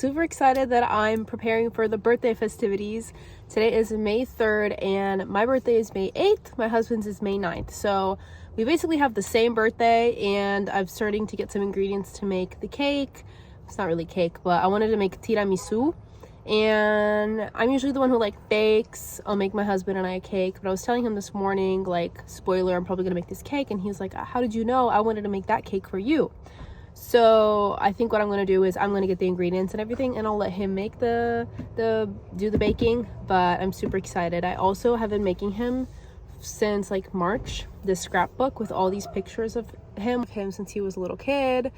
super excited that I'm preparing for the birthday festivities. Today is May 3rd and my birthday is May 8th. My husband's is May 9th. So we basically have the same birthday, and I'm starting to get some ingredients to make the cake. It's not really cake, but I wanted to make tiramisu. And I'm usually the one who like bakes. I'll make my husband and I a cake, but I was telling him this morning, like, spoiler, I'm probably gonna make this cake, and he's like, how did you know? I wanted to make that cake for you. So I think what I'm gonna do is I'm gonna get the ingredients and everything, and I'll let him make do the baking. But I'm super excited. I also have been making him since like March this scrapbook with all these pictures of him since he was a little kid,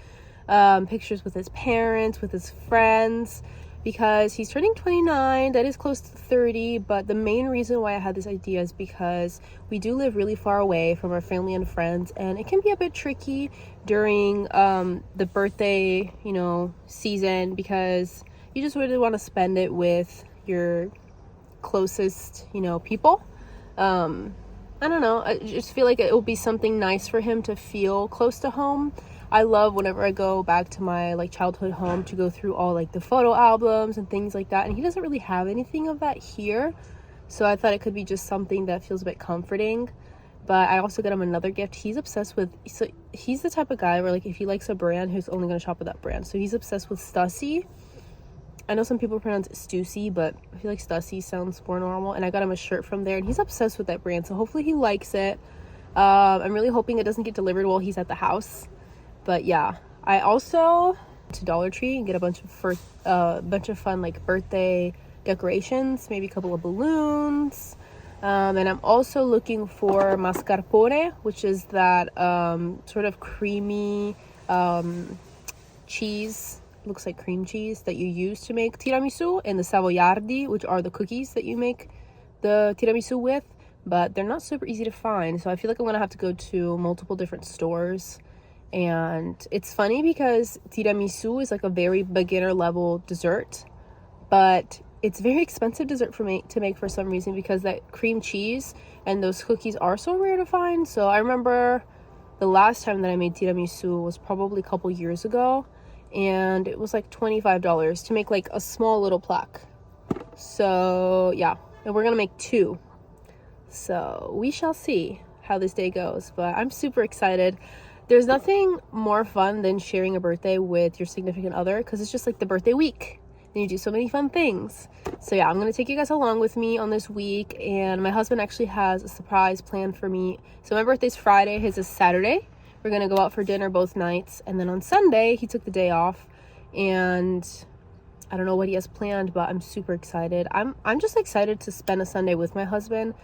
pictures with his parents, with his friends, because he's turning 29. That is close to 30, but the main reason why I had this idea is because we do live really far away from our family and friends, and it can be a bit tricky during the birthday, season, because you just really want to spend it with your closest, people. I don't know, I just feel like it will be something nice for him to feel close to home. I love whenever I go back to my like childhood home to go through all like the photo albums and things like that, and he doesn't really have anything of that here, so I thought it could be just something that feels a bit comforting. But I also got him another gift. He's obsessed with, so he's the type of guy where like if he likes a brand, he's only going to shop with that brand. So he's obsessed with Stussy. I know some people pronounce it Stussy, but I feel like Stussy sounds more normal, and I got him a shirt from there, and he's obsessed with that brand, so hopefully he likes it. I'm really hoping it doesn't get delivered while he's at the house. But yeah, I also went to Dollar Tree and get a bunch of fun like birthday decorations, maybe a couple of balloons. And I'm also looking for mascarpone, which is that sort of creamy cheese, looks like cream cheese that you use to make tiramisu, and the savoiardi, which are the cookies that you make the tiramisu with, but they're not super easy to find. So I feel like I'm gonna have to go to multiple different stores. And it's funny because tiramisu is like a very beginner level dessert, but it's very expensive dessert for me to make for some reason, because that cream cheese and those cookies are so rare to find. So I remember the last time that I made tiramisu was probably a couple years ago, and it was like $25 to make like a small little plaque. So yeah, and we're gonna make 2, so we shall see how this day goes, but I'm super excited. There's nothing more fun than sharing a birthday with your significant other, because it's just like the birthday week and you do so many fun things. So yeah, I'm gonna take you guys along with me on this week, and my husband actually has a surprise planned for me. So my birthday's Friday, his is Saturday. We're gonna go out for dinner both nights, and then on Sunday he took the day off, and I don't know what he has planned, but I'm super excited. I'm just excited to spend a Sunday with my husband.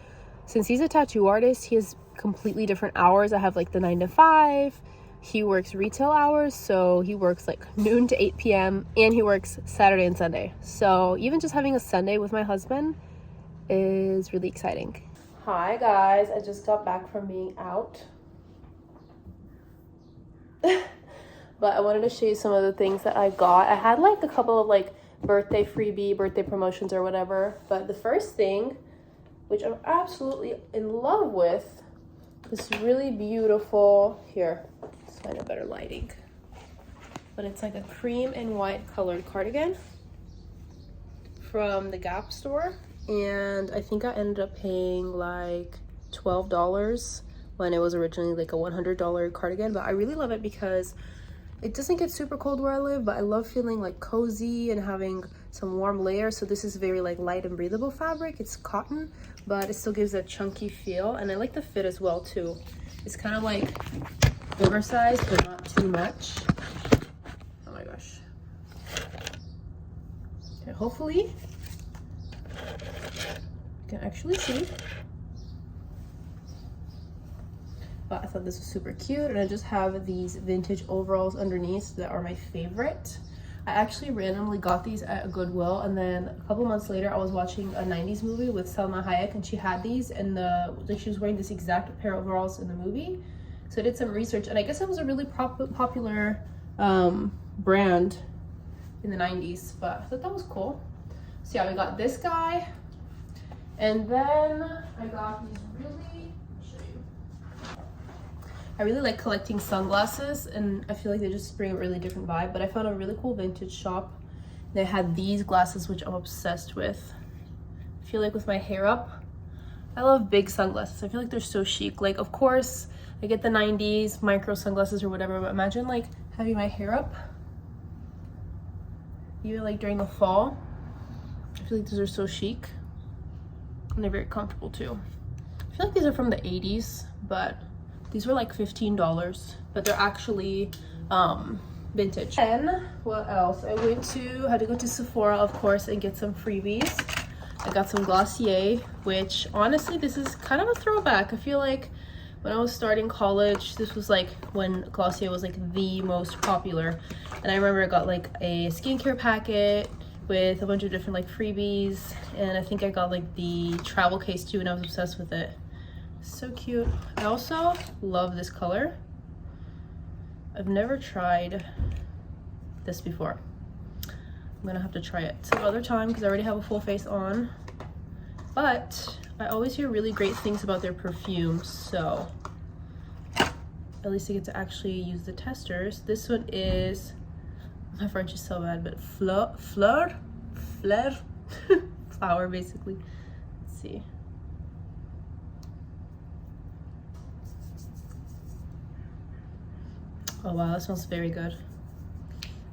Since he's a tattoo artist, he has completely different hours. I have like the 9 to 5. He works retail hours, so he works like noon to 8 p.m. and he works Saturday and Sunday. So even just having a Sunday with my husband is really exciting. Hi guys, I just got back from being out. But I wanted to show you some of the things that I got. I had like a couple of like birthday freebie, birthday promotions or whatever. But the first thing, which I'm absolutely in love with, this really beautiful, here, let's find a better lighting, but it's like a cream and white colored cardigan from the Gap store, and I think I ended up paying like $12 when it was originally like a $100 cardigan. But I really love it because it doesn't get super cold where I live, but I love feeling like cozy and having some warm layers. So this is very like light and breathable fabric. It's cotton, but it still gives that chunky feel, and I like the fit as well too. It's kind of like oversized but not too much. Oh my gosh. Okay, hopefully you can actually see. But I thought this was super cute, and I just have these vintage overalls underneath that are my favorite. I actually randomly got these at a Goodwill, and then a couple months later I was watching a 90s movie with Salma Hayek, and she had these, and she was wearing this exact pair of overalls in the movie. So I did some research, and I guess it was a really popular brand in the 90s, but I thought that was cool. So yeah, we got this guy, and then I got these I really like collecting sunglasses, and I feel like they just bring a really different vibe. But I found a really cool vintage shop They had these glasses, which I'm obsessed with. I feel like with my hair up, I love big sunglasses. I feel like they're so chic. Like, of course, I get the 90s micro sunglasses or whatever, but imagine like having my hair up, even like during the fall. I feel like these are so chic, and they're very comfortable too. I feel like these are from the 80s, but these were like $15, but they're actually vintage. And what else? I had to go to Sephora, of course, and get some freebies. I got some Glossier, which honestly, this is kind of a throwback. I feel like when I was starting college, this was like when Glossier was like the most popular. And I remember I got like a skincare packet with a bunch of different like freebies. And I think I got like the travel case too, and I was obsessed with it. So cute. I also love this color. I've never tried this before. I'm gonna have to try it some other time because I already have a full face on. But I always hear really great things about their perfumes, so at least I get to actually use the testers. This one is, my French is so bad, but fleur, flower basically. Let's see. Oh wow, that smells very good.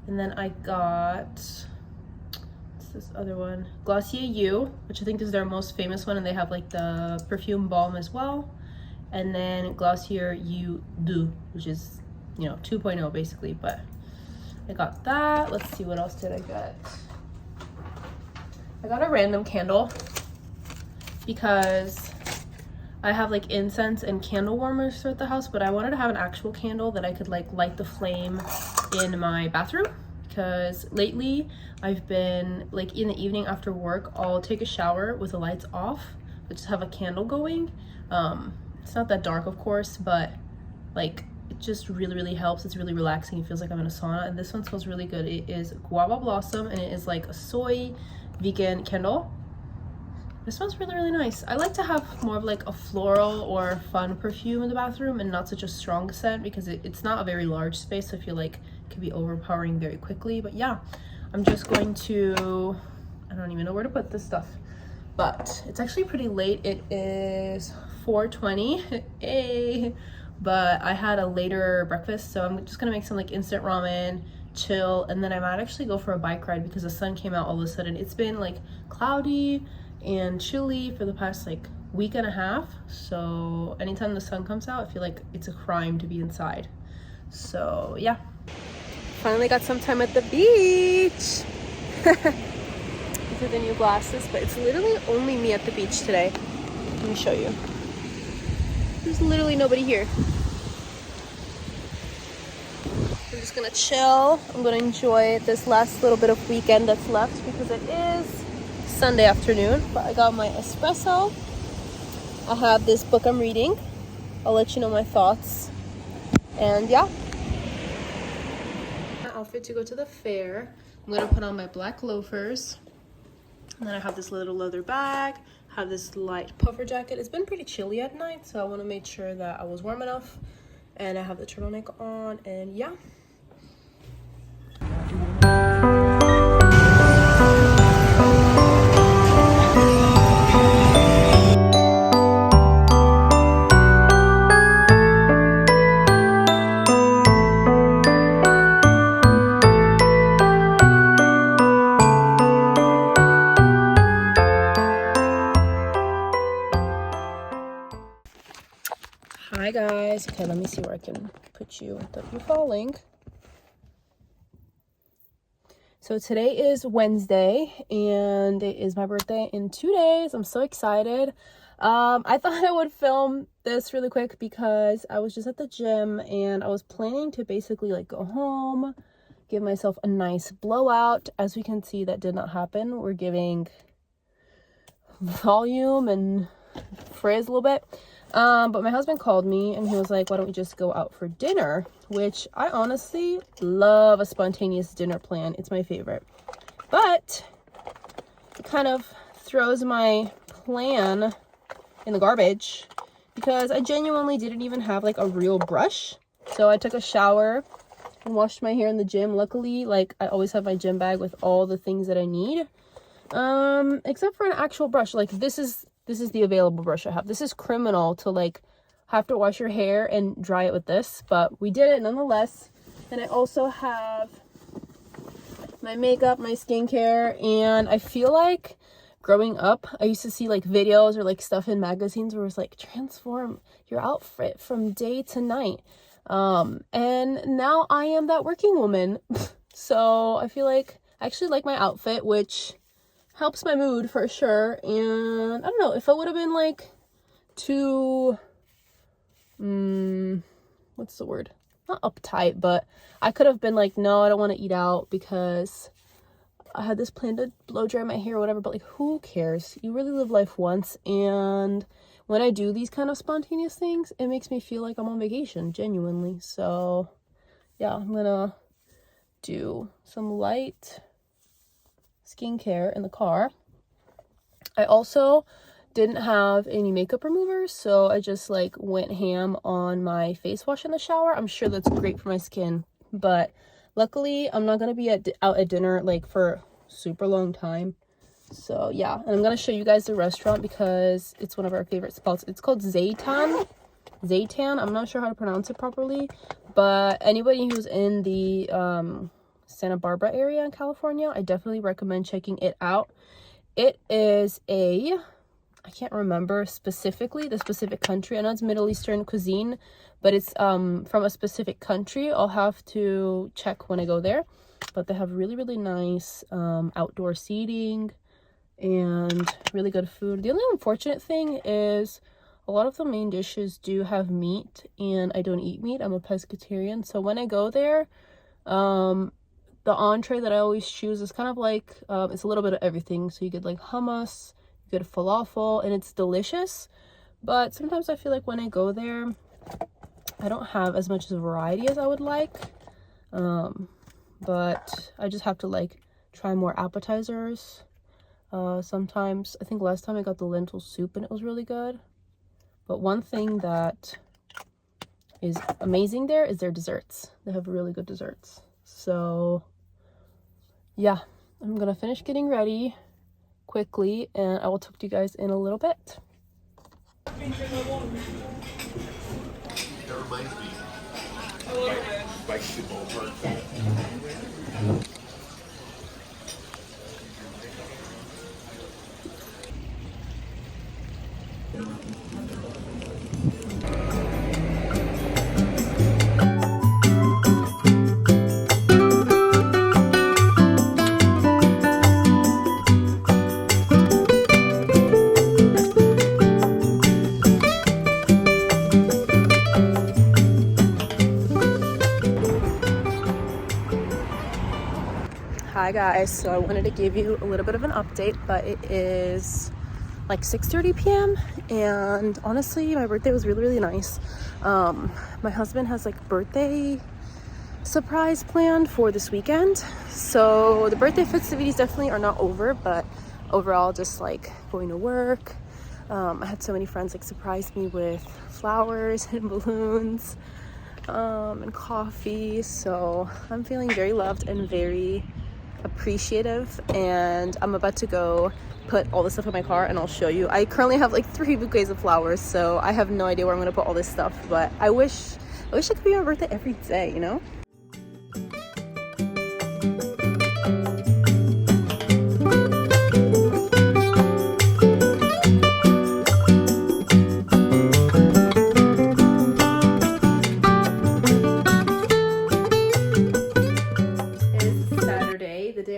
And then I got, what's this other one? Glossier You, which I think is their most famous one, and they have like the perfume balm as well. And then Glossier You Do, which is, you know, 2.0 basically, but I got that. Let's see, what else did I get? I got a random candle because I have like incense and candle warmers throughout the house, but I wanted to have an actual candle that I could like light the flame in my bathroom, because lately I've been like in the evening after work, I'll take a shower with the lights off, but just have a candle going. It's not that dark, of course, but like it just really helps. It's really relaxing. It feels like I'm in a sauna, and this one smells really good. It is Guava Blossom, and it is like a soy vegan candle. This smells really nice. I like to have more of like a floral or fun perfume in the bathroom and not such a strong scent, because it's not a very large space, so I feel like it could be overpowering very quickly. But yeah, I'm just going to, I don't even know where to put this stuff, but it's actually pretty late. It is 4:20. Hey, but I had a later breakfast, so I'm just gonna make some like instant ramen, chill, and then I might actually go for a bike ride because the sun came out all of a sudden. It's been like cloudy and chilly for the past like week and a half, so anytime the sun comes out, I feel like it's a crime to be inside. So yeah, finally got some time at the beach. These are the new glasses, but it's literally only me at the beach today. Let me show you. There's literally nobody here. I'm just gonna chill. I'm gonna enjoy this last little bit of weekend that's left, because it is Sunday afternoon. But I got my espresso. I have this book I'm reading. I'll let you know my thoughts. And yeah, my outfit to go to the fair. I'm gonna put on my black loafers, and then I have this little leather bag, have this light puffer jacket. It's been pretty chilly at night, so I want to make sure that I was warm enough, and I have the turtleneck on, and yeah. Hi guys. Okay, let me see where I can put you without you falling. So today is Wednesday, and it is my birthday in 2 days. I'm so excited. I thought I would film this really quick because I was just at the gym, and I was planning to basically like go home, give myself a nice blowout. As we can see, that did not happen. We're giving volume and frizz a little bit. But my husband called me and he was like, why don't we just go out for dinner? Which I honestly love a spontaneous dinner plan. It's my favorite. But it kind of throws my plan in the garbage because I genuinely didn't even have like a real brush. So I took a shower and washed my hair in the gym. Luckily, like, I always have my gym bag with all the things that I need. Except for an actual brush. Like, this is the available brush I have. This is criminal to, like, have to wash your hair and dry it with this, but we did it nonetheless. And I also have my makeup, my skincare, and I feel like growing up, I used to see like videos or like stuff in magazines where it's like transform your outfit from day to night. And now I am that working woman. So I feel like I actually like my outfit, which helps my mood for sure. And I don't know, if it would have been like too, what's the word? Not uptight, but I could have been like, no, I don't want to eat out because I had this plan to blow dry my hair or whatever, but like, who cares? You really live life once, and when I do these kind of spontaneous things, it makes me feel like I'm on vacation, genuinely. So yeah, I'm gonna do some light skincare in the car. I also didn't have any makeup removers, so I just like went ham on my face wash in the shower. I'm sure that's great for my skin, but luckily I'm not gonna be out at dinner like for super long time. So yeah, and I'm gonna show you guys the restaurant because it's one of our favorite spots. It's called Zaytan. I'm not sure how to pronounce it properly, but anybody who's in the Santa Barbara area in California, I definitely recommend checking it out. It is I can't remember specifically the specific country. I know it's Middle Eastern cuisine, but it's from a specific country. I'll have to check when I go there. But they have really, really nice outdoor seating and really good food. The only unfortunate thing is a lot of the main dishes do have meat, and I don't eat meat. I'm a pescatarian. So when I go there, the entree that I always choose is kind of like, it's a little bit of everything. So you get like hummus, good falafel, and it's delicious. But sometimes I feel like when I go there, I don't have as much variety as I would like. But I just have to like try more appetizers. Sometimes, I think last time I got the lentil soup and it was really good. But one thing that is amazing there is their desserts. They have really good desserts. So yeah, I'm gonna finish getting ready quickly and I will talk to you guys in a little bit. That reminds me. Bike to ballpark. Hi guys, so I wanted to give you a little bit of an update, but it is like 6:30 p.m. and honestly my birthday was really, really nice. My husband has like birthday surprise planned for this weekend, so the birthday festivities definitely are not over, but overall just like going to work. I had so many friends like surprise me with flowers and balloons and coffee, so I'm feeling very loved and very appreciative, and I'm about to go put all this stuff in my car and I'll show you. I currently have like 3 bouquets of flowers, so I have no idea where I'm gonna put all this stuff, but I wish it could be my birthday every day, you know?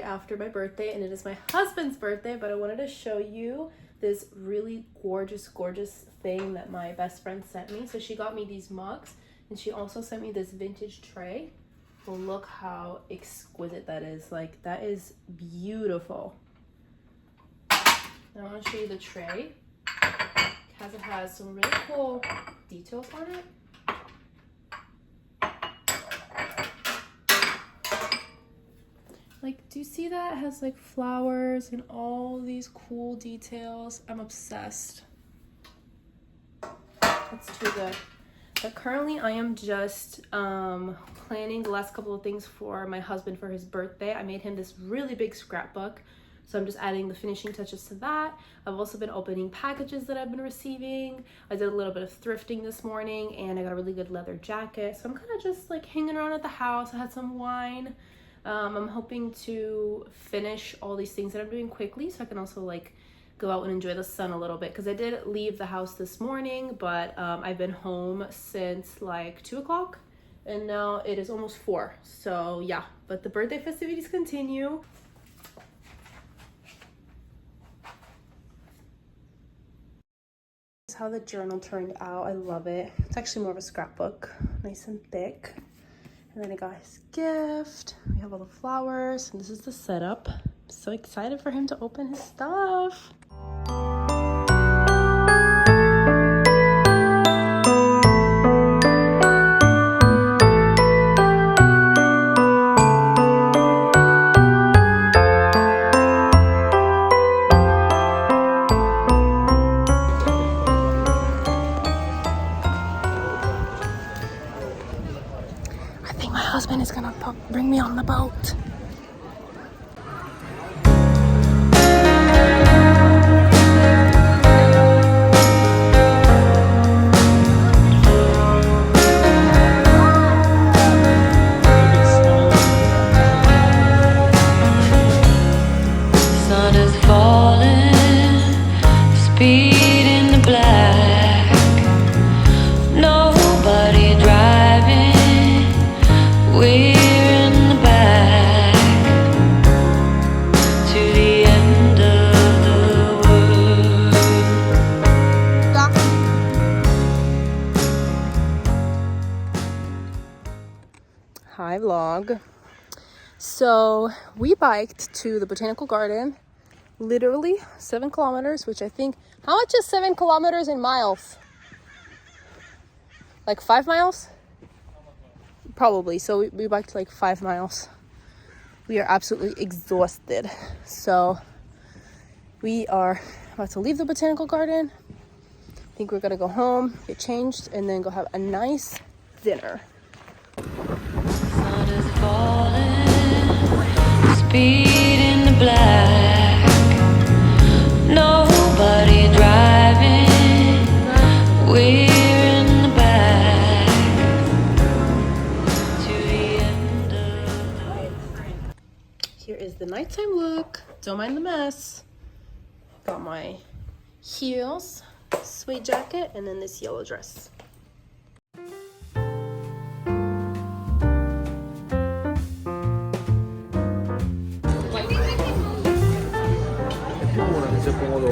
After my birthday, and it is my husband's birthday, but I wanted to show you this really gorgeous thing that my best friend sent me. So she got me these mugs, and she also sent me this vintage tray. Well, look how exquisite that is. Like, that is beautiful. Now I want to show you the tray because it has some really cool details on it. Like, do you see that? It has like flowers and all these cool details. I'm obsessed. It's too good. But currently I am just planning the last couple of things for my husband for his birthday. I made him this really big scrapbook, so I'm just adding the finishing touches to that. I've also been opening packages that I've been receiving. I did a little bit of thrifting this morning and I got a really good leather jacket. So I'm kind of just like hanging around at the house. I had some wine. I'm hoping to finish all these things that I'm doing quickly so I can also like go out and enjoy the sun a little bit, because I did leave the house this morning, but I've been home since like 2 o'clock and now it is almost 4. So yeah, but the birthday festivities continue. This is how the journal turned out. I love it. It's actually more of a scrapbook, nice and thick. And then I got his gift. We have all the flowers, and this is the setup. I'm so excited for him to open his stuff. I think my husband is gonna bring me on the boat. Sun is falling, speed in the black. Nobody driving, we're in the back to the end of the world. Hi vlog. So we biked to the botanical garden, literally 7 kilometers, which I think, how much is 7 kilometers in miles? Like 5 miles? Probably. So we biked like 5 miles. We are absolutely exhausted. So we are about to leave the botanical garden. I think we're gonna go home, get changed, and then go have a nice dinner. Sun is falling, speed in the black. Nobody driving, we're in the back to the end of the. Here is the nighttime look. Don't mind the mess. Got my heels, suede jacket, and then this yellow dress. più una che si accomodò.